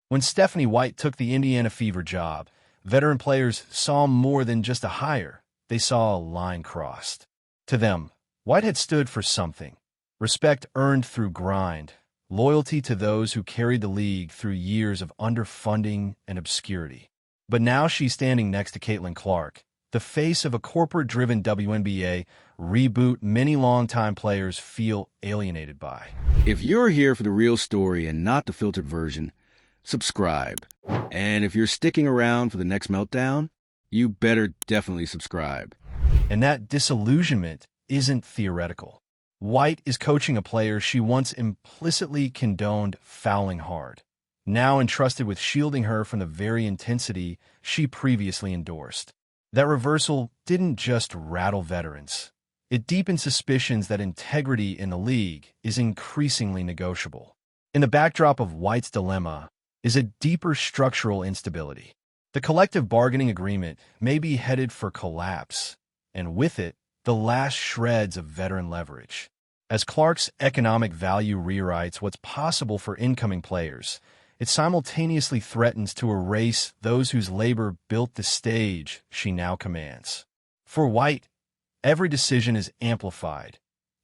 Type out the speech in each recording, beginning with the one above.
When Stephanie White took the Indiana Fever job, veteran players saw more than just a hire. They saw a line crossed. To them, White had stood for something. Respect earned through grind, loyalty to those who carried the league through years of underfunding and obscurity. But now she's standing next to Caitlin Clark, the face of a corporate-driven WNBA reboot many longtime players feel alienated by. If you're here for the real story and not the filtered version, subscribe. And if you're sticking around for the next meltdown, you better definitely subscribe. And that disillusionment isn't theoretical. White is coaching a player she once implicitly condoned fouling hard, now entrusted with shielding her from the very intensity she previously endorsed. That reversal didn't just rattle veterans. It deepened suspicions that integrity in the league is increasingly negotiable. In the backdrop of White's dilemma is a deeper structural instability. The collective bargaining agreement may be headed for collapse, and with it, the last shreds of veteran leverage. As Clark's economic value rewrites what's possible for incoming players, it simultaneously threatens to erase those whose labor built the stage she now commands. For White, every decision is amplified.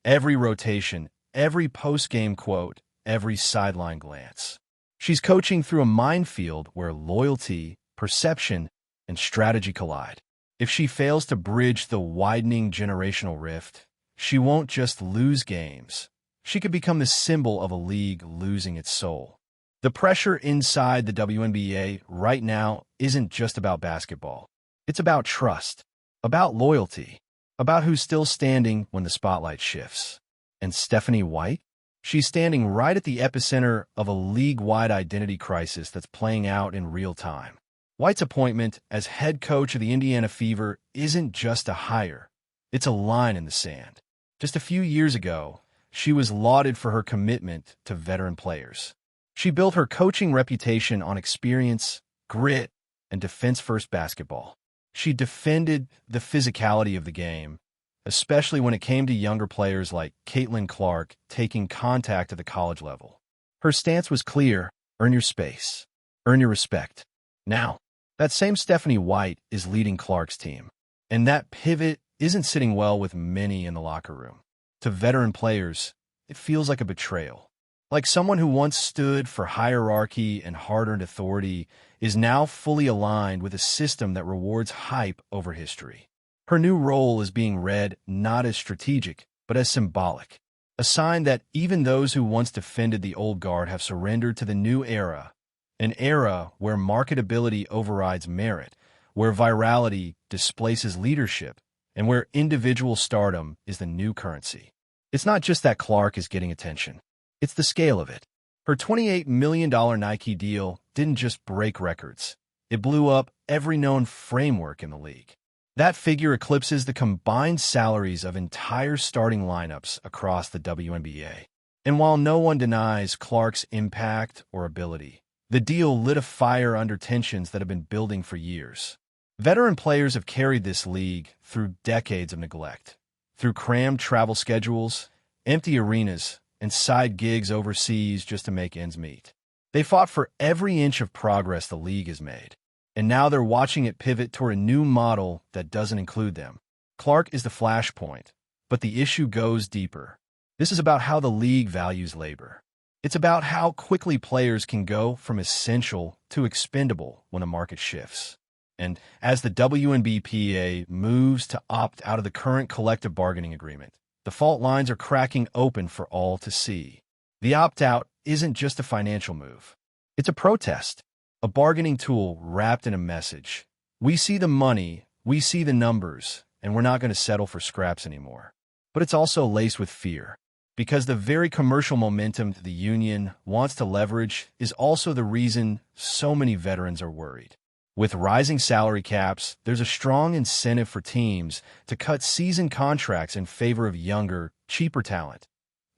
Every rotation, every post-game quote, every sideline glance. She's coaching through a minefield where loyalty, perception, and strategy collide. If she fails to bridge the widening generational rift, she won't just lose games. She could become the symbol of a league losing its soul. The pressure inside the WNBA right now isn't just about basketball. It's about trust, about loyalty, about who's still standing when the spotlight shifts. And Stephanie White? She's standing right at the epicenter of a league-wide identity crisis that's playing out in real time. White's appointment as head coach of the Indiana Fever isn't just a hire. It's a line in the sand. Just a few years ago, she was lauded for her commitment to veteran players. She built her coaching reputation on experience, grit, and defense-first basketball. She defended the physicality of the game, especially when it came to younger players like Caitlin Clark taking contact at the college level. Her stance was clear: earn your space, earn your respect. Now, that same Stephanie White is leading Clark's team, and that pivot isn't sitting well with many in the locker room. To veteran players, it feels like a betrayal. Like someone who once stood for hierarchy and hard-earned authority is now fully aligned with a system that rewards hype over history. Her new role is being read not as strategic, but as symbolic, a sign that even those who once defended the old guard have surrendered to the new era, an era where marketability overrides merit, where virality displaces leadership, and where individual stardom is the new currency. It's not just that Clark is getting attention. It's the scale of it. Her $28 million Nike deal didn't just break records. It blew up every known framework in the league. That figure eclipses the combined salaries of entire starting lineups across the WNBA. And while no one denies Clark's impact or ability, the deal lit a fire under tensions that have been building for years. Veteran players have carried this league through decades of neglect, through crammed travel schedules, empty arenas, and side gigs overseas just to make ends meet. They fought for every inch of progress the league has made, and now they're watching it pivot toward a new model that doesn't include them. Clark is the flashpoint, but the issue goes deeper. This is about how the league values labor. It's about how quickly players can go from essential to expendable when the market shifts. And as the WNBPA moves to opt out of the current collective bargaining agreement, the fault lines are cracking open for all to see. The opt-out isn't just a financial move. It's a protest, a bargaining tool wrapped in a message. We see the money, we see the numbers, and we're not going to settle for scraps anymore. But it's also laced with fear, because the very commercial momentum the union wants to leverage is also the reason so many veterans are worried. With rising salary caps, there's a strong incentive for teams to cut seasoned contracts in favor of younger, cheaper talent,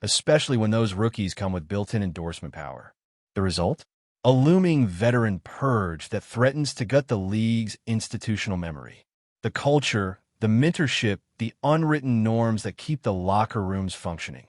especially when those rookies come with built-in endorsement power. The result? A looming veteran purge that threatens to gut the league's institutional memory. The culture, the mentorship, the unwritten norms that keep the locker rooms functioning.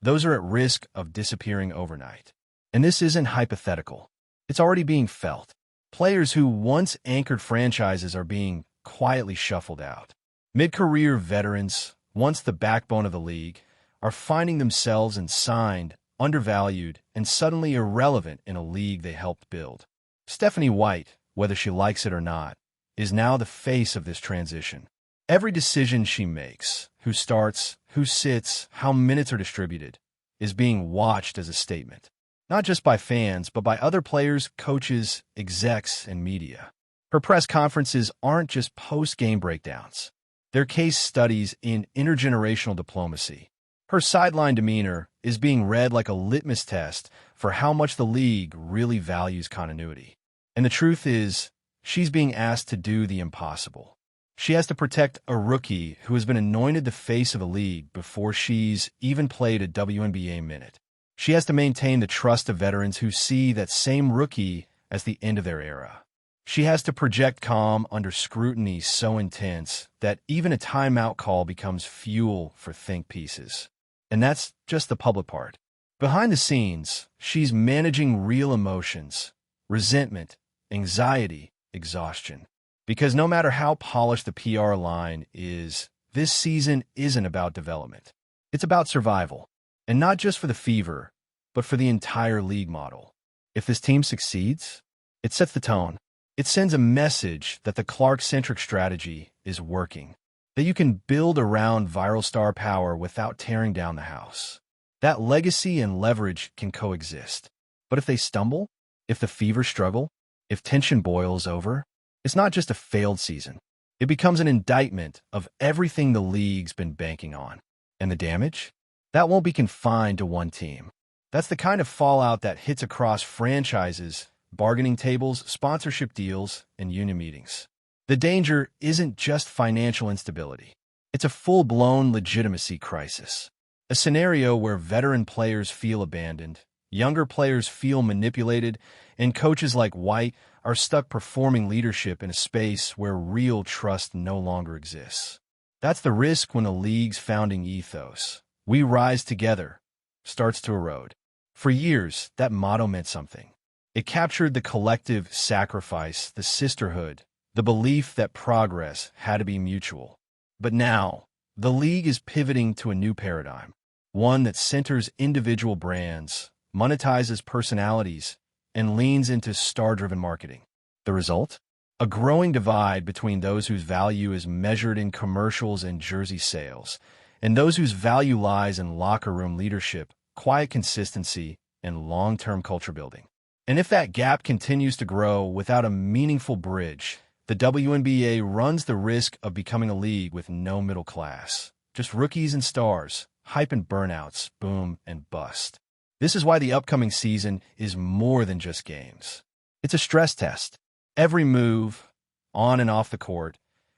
Those are at risk of disappearing overnight. And this isn't hypothetical. It's already being felt. Players who once anchored franchises are being quietly shuffled out. Mid-career veterans, once the backbone of the league, are finding themselves unsigned, undervalued, and suddenly irrelevant in a league they helped build. Stephanie White, whether she likes it or not, is now the face of this transition. Every decision she makes, who starts, who sits, how minutes are distributed, is being watched as a statement. Not just by fans, but by other players, coaches, execs, and media. Her press conferences aren't just post-game breakdowns. They're case studies in intergenerational diplomacy. Her sideline demeanor is being read like a litmus test for how much the league really values continuity. And the truth is, she's being asked to do the impossible. She has to protect a rookie who has been anointed the face of the league before she's even played a WNBA minute. She has to maintain the trust of veterans who see that same rookie as the end of their era. She has to project calm under scrutiny so intense that even a timeout call becomes fuel for think pieces. And that's just the public part. Behind the scenes, she's managing real emotions, resentment, anxiety, exhaustion. Because no matter how polished the PR line is, this season isn't about development. It's about survival. And not just for the Fever, but for the entire league model. If this team succeeds, it sets the tone. It sends a message that the Clark-centric strategy is working, that you can build around viral star power without tearing down the house. That legacy and leverage can coexist. But if they stumble, if the Fever struggle, if tension boils over, it's not just a failed season. It becomes an indictment of everything the league's been banking on. And the damage? That won't be confined to one team. That's the kind of fallout that hits across franchises, bargaining tables, sponsorship deals, and union meetings. The danger isn't just financial instability. It's a full-blown legitimacy crisis. A scenario where veteran players feel abandoned, younger players feel manipulated, and coaches like White are stuck performing leadership in a space where real trust no longer exists. That's the risk when the league's founding ethos, "We rise together," starts to erode. For years, that motto meant something. It captured the collective sacrifice, the sisterhood, the belief that progress had to be mutual. But now, the league is pivoting to a new paradigm, one that centers individual brands, monetizes personalities, and leans into star-driven marketing. The result? A growing divide between those whose value is measured in commercials and jersey sales, and those whose value lies in locker room leadership, quiet consistency, and long-term culture building. And if that gap continues to grow without a meaningful bridge, the WNBA runs the risk of becoming a league with no middle class. Just rookies and stars, hype and burnouts, boom and bust. This is why the upcoming season is more than just games. It's a stress test. Every move, on and off the court,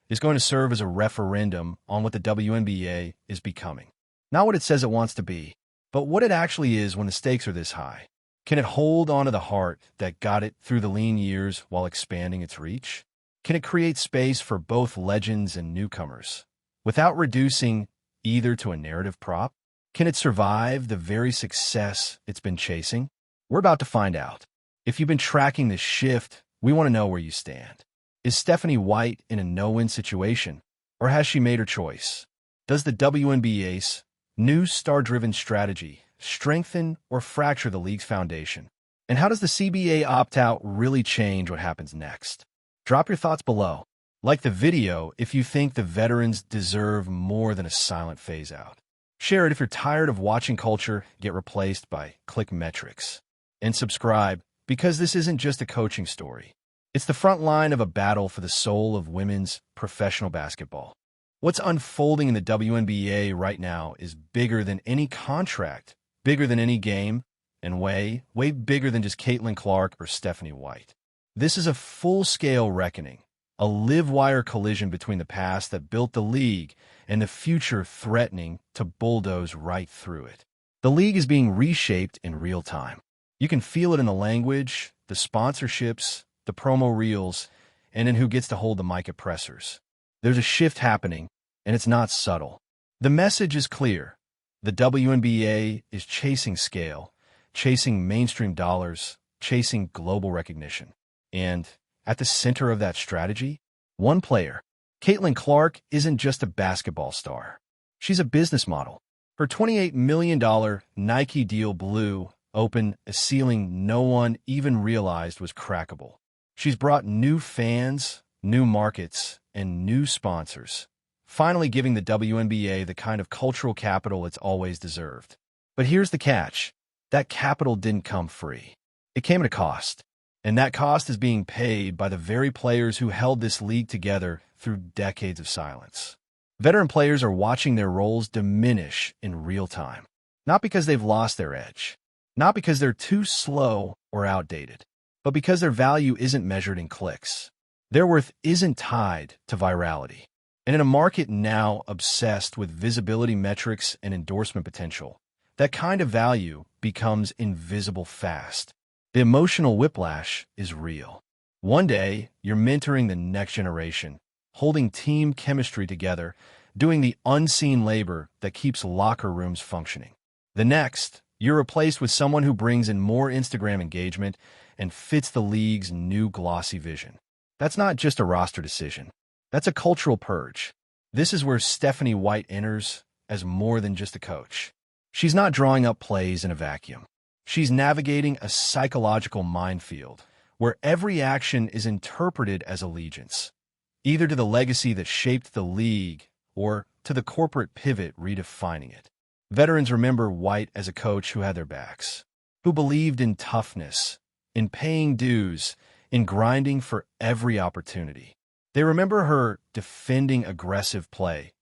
is going to serve as a referendum on what the WNBA is becoming. Not what it says it wants to be, but what it actually is when the stakes are this high. Can it hold on to the heart that got it through the lean years while expanding its reach? Can it create space for both legends and newcomers, without reducing either to a narrative prop? Can it survive the very success it's been chasing? We're about to find out. If you've been tracking this shift, we want to know where you stand. Is Stephanie White in a no-win situation, or has she made her choice? Does the WNBA's new star-driven strategy strengthen or fracture the league's foundation? And how does the CBA opt-out really change what happens next? Drop your thoughts below. Like the video if you think the veterans deserve more than a silent phase-out. Share it if you're tired of watching culture get replaced by click metrics. And subscribe, because this isn't just a coaching story. It's the front line of a battle for the soul of women's professional basketball. What's unfolding in the WNBA right now is bigger than any contract, bigger than any game, and way bigger than just Caitlin Clark or Stephanie White. This is a full-scale reckoning, a live-wire collision between the past that built the league and the future threatening to bulldoze right through it. The league is being reshaped in real time. You can feel it in the language, the sponsorships, the promo reels, and in who gets to hold the mic at pressers. There's a shift happening, and it's not subtle. The message is clear. The WNBA is chasing scale, chasing mainstream dollars, chasing global recognition. And at the center of that strategy, one player. Caitlin Clark isn't just a basketball star. She's a business model. Her $28 million Nike deal blew open a ceiling no one even realized was crackable. She's brought new fans, new markets, and new sponsors, finally giving the WNBA the kind of cultural capital it's always deserved. But here's the catch. That capital didn't come free. It came at a cost. And that cost is being paid by the very players who held this league together through decades of silence. Veteran players are watching their roles diminish in real time, not because they've lost their edge, not because they're too slow or outdated, but because their value isn't measured in clicks. Their worth isn't tied to virality. And in a market now obsessed with visibility metrics and endorsement potential, that kind of value becomes invisible fast. The emotional whiplash is real. One day, you're mentoring the next generation, holding team chemistry together, doing the unseen labor that keeps locker rooms functioning. The next, you're replaced with someone who brings in more Instagram engagement and fits the league's new glossy vision. That's not just a roster decision. That's a cultural purge. This is where Stephanie White enters as more than just a coach. She's not drawing up plays in a vacuum. She's navigating a psychological minefield where every action is interpreted as allegiance, either to the legacy that shaped the league or to the corporate pivot redefining it. Veterans remember White as a coach who had their backs, who believed in toughness, in paying dues, in grinding for every opportunity. They remember her defending aggressive play,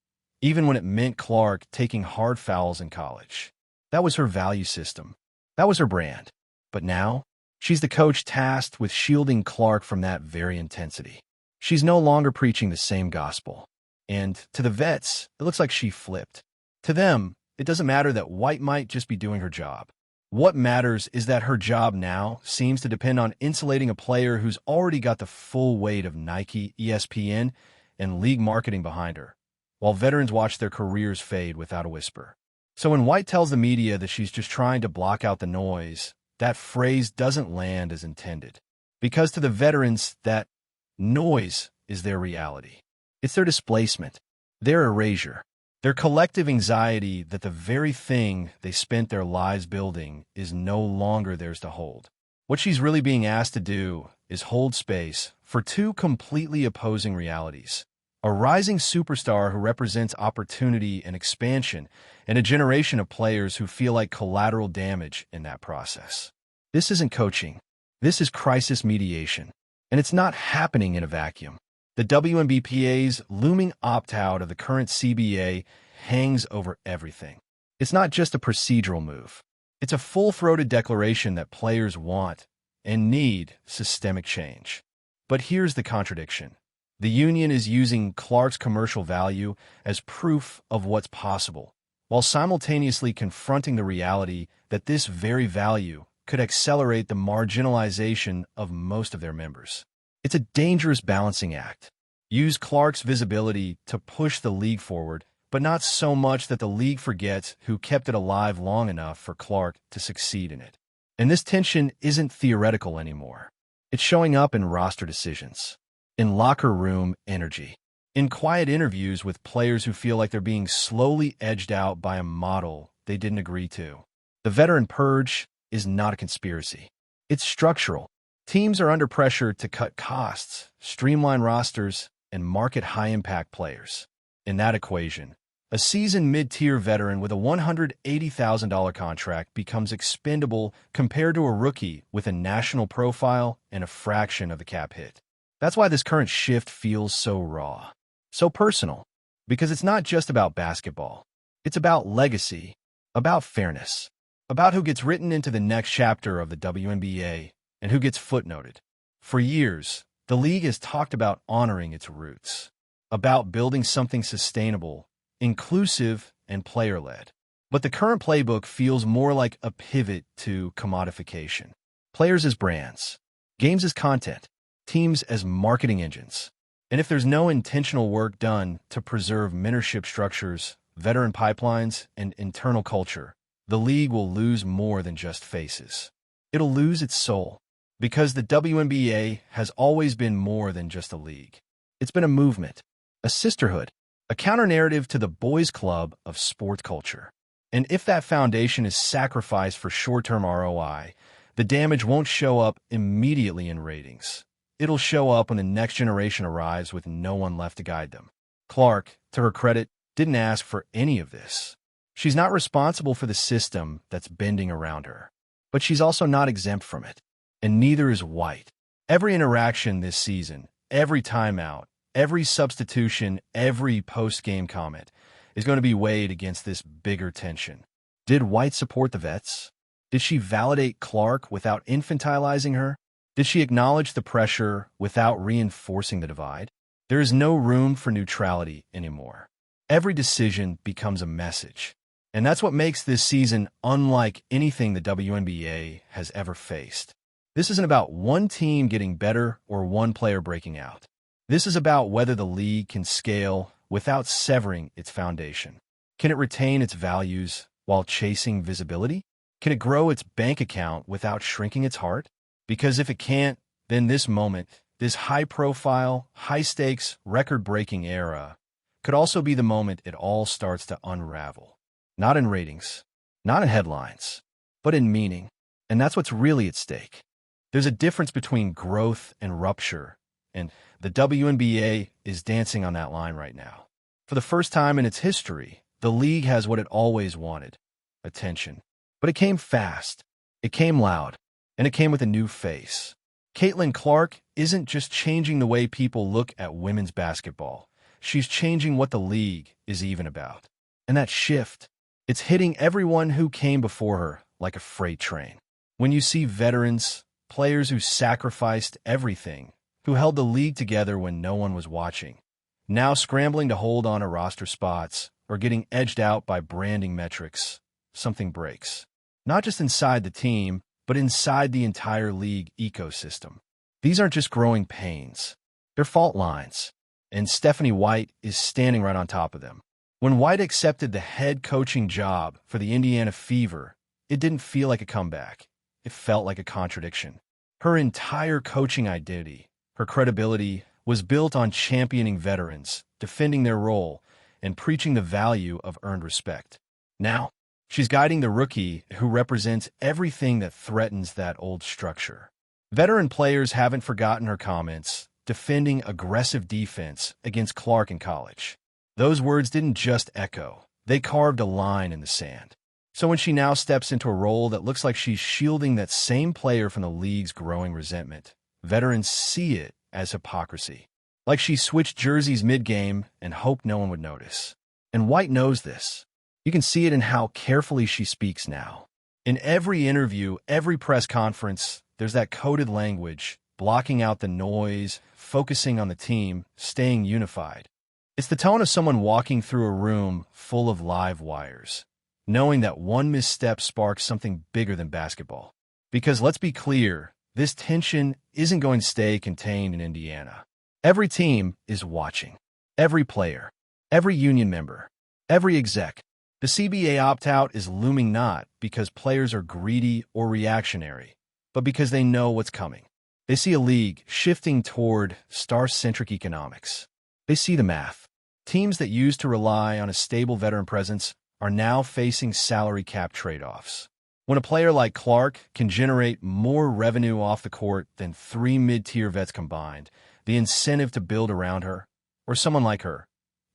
even when it meant Clark taking hard fouls in college. That was her value system. That was her brand. But now, she's the coach tasked with shielding Clark from that very intensity. She's no longer preaching the same gospel. And to the vets, it looks like she flipped. To them, it doesn't matter that White might just be doing her job. What matters is that her job now seems to depend on insulating a player who's already got the full weight of Nike, ESPN, and league marketing behind her, while veterans watch their careers fade without a whisper. So when White tells the media that she's just trying to block out the noise, that phrase doesn't land as intended. Because to the veterans, that noise is their reality. It's their displacement, their erasure, their collective anxiety that the very thing they spent their lives building is no longer theirs to hold. What she's really being asked to do is hold space for two completely opposing realities. A rising superstar who represents opportunity and expansion, and a generation of players who feel like collateral damage in that process. This isn't coaching. This is crisis mediation. And it's not happening in a vacuum. The WNBPA's looming opt-out of the current CBA hangs over everything. It's not just a procedural move. It's a full-throated declaration that players want and need systemic change. But here's the contradiction. The union is using Clark's commercial value as proof of what's possible, while simultaneously confronting the reality that this very value could accelerate the marginalization of most of their members. It's a dangerous balancing act. Use Clark's visibility to push the league forward, but not so much that the league forgets who kept it alive long enough for Clark to succeed in it. And this tension isn't theoretical anymore. It's showing up in roster decisions, in locker room energy, in quiet interviews with players who feel like they're being slowly edged out by a model they didn't agree to. The veteran purge is not a conspiracy. It's structural. Teams are under pressure to cut costs, streamline rosters, and market high-impact players. In that equation, a seasoned mid-tier veteran with a $180,000 contract becomes expendable compared to a rookie with a national profile and a fraction of the cap hit. That's why this current shift feels so raw, so personal, because it's not just about basketball. It's about legacy, about fairness, about who gets written into the next chapter of the WNBA and who gets footnoted. For years, the league has talked about honoring its roots, about building something sustainable, inclusive, and player-led. But the current playbook feels more like a pivot to commodification. Players as brands, games as content, teams as marketing engines. And if there's no intentional work done to preserve mentorship structures, veteran pipelines, and internal culture, the league will lose more than just faces. It'll lose its soul. Because the WNBA has always been more than just a league. It's been a movement, a sisterhood, a counter-narrative to the boys' club of sport culture. And if that foundation is sacrificed for short-term ROI, the damage won't show up immediately in ratings. It'll show up when the next generation arrives with no one left to guide them. Clark, to her credit, didn't ask for any of this. She's not responsible for the system that's bending around her. But she's also not exempt from it. And neither is White. Every interaction this season, every timeout, every substitution, every post-game comment is going to be weighed against this bigger tension. Did White support the vets? Did she validate Clark without infantilizing her? Did she acknowledge the pressure without reinforcing the divide? There is no room for neutrality anymore. Every decision becomes a message. And that's what makes this season unlike anything the WNBA has ever faced. This isn't about one team getting better or one player breaking out. This is about whether the league can scale without severing its foundation. Can it retain its values while chasing visibility? Can it grow its bank account without shrinking its heart? Because if it can't, then this moment, this high-profile, high-stakes, record-breaking era, could also be the moment it all starts to unravel. Not in ratings, not in headlines, but in meaning. And that's what's really at stake. There's a difference between growth and rupture, and the WNBA is dancing on that line right now. For the first time in its history, the league has what it always wanted: attention. But it came fast, it came loud, and it came with a new face. Caitlin Clark isn't just changing the way people look at women's basketball. She's changing what the league is even about. And that shift, it's hitting everyone who came before her like a freight train. When you see veterans, players who sacrificed everything, who held the league together when no one was watching, now scrambling to hold on to roster spots or getting edged out by branding metrics, something breaks. Not just inside the team, but inside the entire league ecosystem. These aren't just growing pains. They're fault lines. And Stephanie White is standing right on top of them. When White accepted the head coaching job for the Indiana Fever, it didn't feel like a comeback. It felt like a contradiction. Her entire coaching identity, her credibility, was built on championing veterans, defending their role, and preaching the value of earned respect. Now, she's guiding the rookie who represents everything that threatens that old structure. Veteran players haven't forgotten her comments, defending aggressive defense against Clark in college. Those words didn't just echo, they carved a line in the sand. So when she now steps into a role that looks like she's shielding that same player from the league's growing resentment, veterans see it as hypocrisy. Like she switched jerseys mid-game and hoped no one would notice. And White knows this. You can see it in how carefully she speaks now. In every interview, every press conference, there's that coded language, blocking out the noise, focusing on the team, staying unified. It's the tone of someone walking through a room full of live wires, knowing that one misstep sparks something bigger than basketball. Because let's be clear, this tension isn't going to stay contained in Indiana. Every team is watching. Every player, every union member, every exec. The CBA opt-out is looming not because players are greedy or reactionary, but because they know what's coming. They see a league shifting toward star-centric economics. They see the math. Teams that used to rely on a stable veteran presence are now facing salary cap trade-offs. When a player like Clark can generate more revenue off the court than 3 mid-tier vets combined, the incentive to build around her, or someone like her,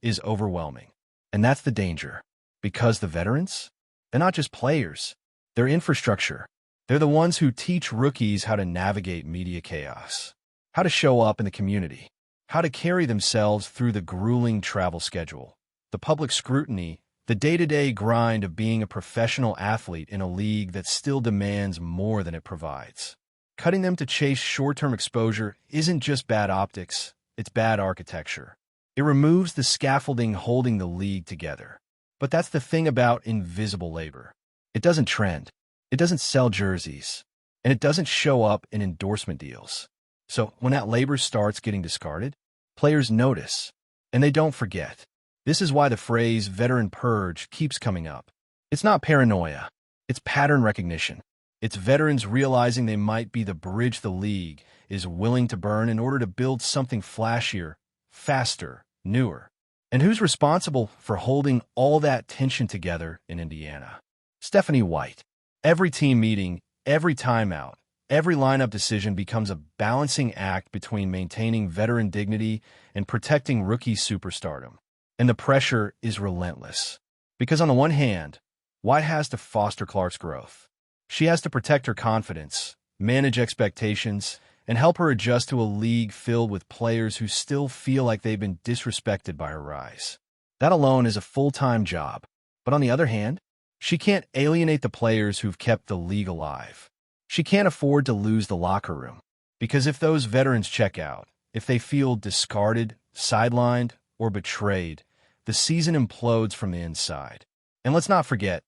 is overwhelming. And that's the danger. Because the veterans, they're not just players. They're infrastructure. They're the ones who teach rookies how to navigate media chaos, how to show up in the community, how to carry themselves through the grueling travel schedule, the public scrutiny, the day-to-day grind of being a professional athlete in a league that still demands more than it provides. Cutting them to chase short-term exposure isn't just bad optics, it's bad architecture. It removes the scaffolding holding the league together. But that's the thing about invisible labor. It doesn't trend. It doesn't sell jerseys. And it doesn't show up in endorsement deals. So when that labor starts getting discarded, players notice. And they don't forget. This is why the phrase veteran purge keeps coming up. It's not paranoia. It's pattern recognition. It's veterans realizing they might be the bridge the league is willing to burn in order to build something flashier, faster, newer. And who's responsible for holding all that tension together in Indiana? Stephanie White. Every team meeting, every timeout, every lineup decision becomes a balancing act between maintaining veteran dignity and protecting rookie superstardom. And the pressure is relentless. Because on the one hand, White has to foster Clark's growth. She has to protect her confidence, manage expectations, and help her adjust to a league filled with players who still feel like they've been disrespected by her rise. That alone is a full-time job. But on the other hand, she can't alienate the players who've kept the league alive. She can't afford to lose the locker room. Because if those veterans check out, if they feel discarded, sidelined, or betrayed, the season implodes from the inside. And let's not forget,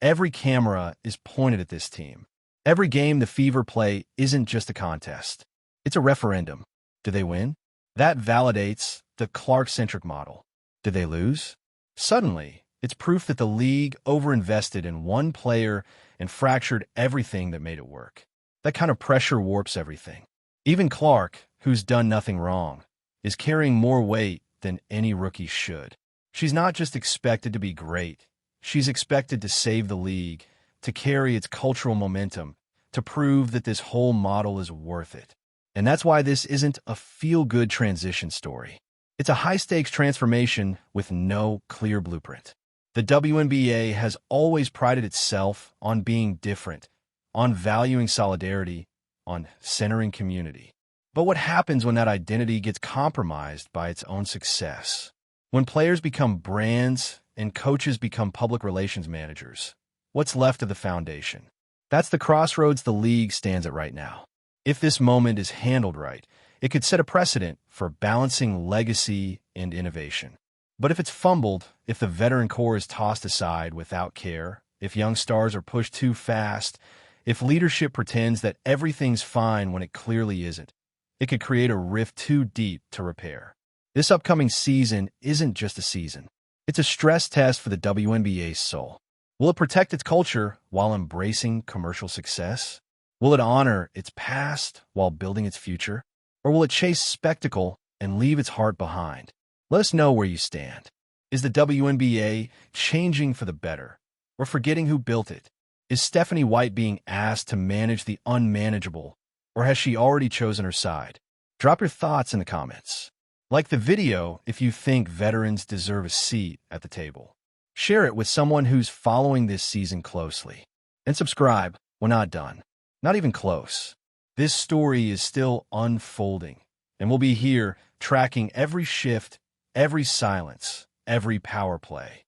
every camera is pointed at this team. Every game the Fever play isn't just a contest. It's a referendum. Did they win? That validates the Clark-centric model. Did they lose? Suddenly, it's proof that the league overinvested in one player and fractured everything that made it work. That kind of pressure warps everything. Even Clark, who's done nothing wrong, is carrying more weight than any rookie should. She's not just expected to be great. She's expected to save the league, to carry its cultural momentum, to prove that this whole model is worth it. And that's why this isn't a feel-good transition story. It's a high-stakes transformation with no clear blueprint. The WNBA has always prided itself on being different, on valuing solidarity, on centering community. But what happens when that identity gets compromised by its own success? When players become brands and coaches become public relations managers, what's left of the foundation? That's the crossroads the league stands at right now. If this moment is handled right, it could set a precedent for balancing legacy and innovation. But if it's fumbled, if the veteran core is tossed aside without care, if young stars are pushed too fast, if leadership pretends that everything's fine when it clearly isn't, it could create a rift too deep to repair. This upcoming season isn't just a season. It's a stress test for the WNBA's soul. Will it protect its culture while embracing commercial success? Will it honor its past while building its future? Or will it chase spectacle and leave its heart behind? Let us know where you stand. Is the WNBA changing for the better, or forgetting who built it? Is Stephanie White being asked to manage the unmanageable, or has she already chosen her side? Drop your thoughts in the comments. Like the video if you think veterans deserve a seat at the table. Share it with someone who's following this season closely. And subscribe. We're not done. Not even close. This story is still unfolding, and we'll be here tracking every shift, every silence, every power play.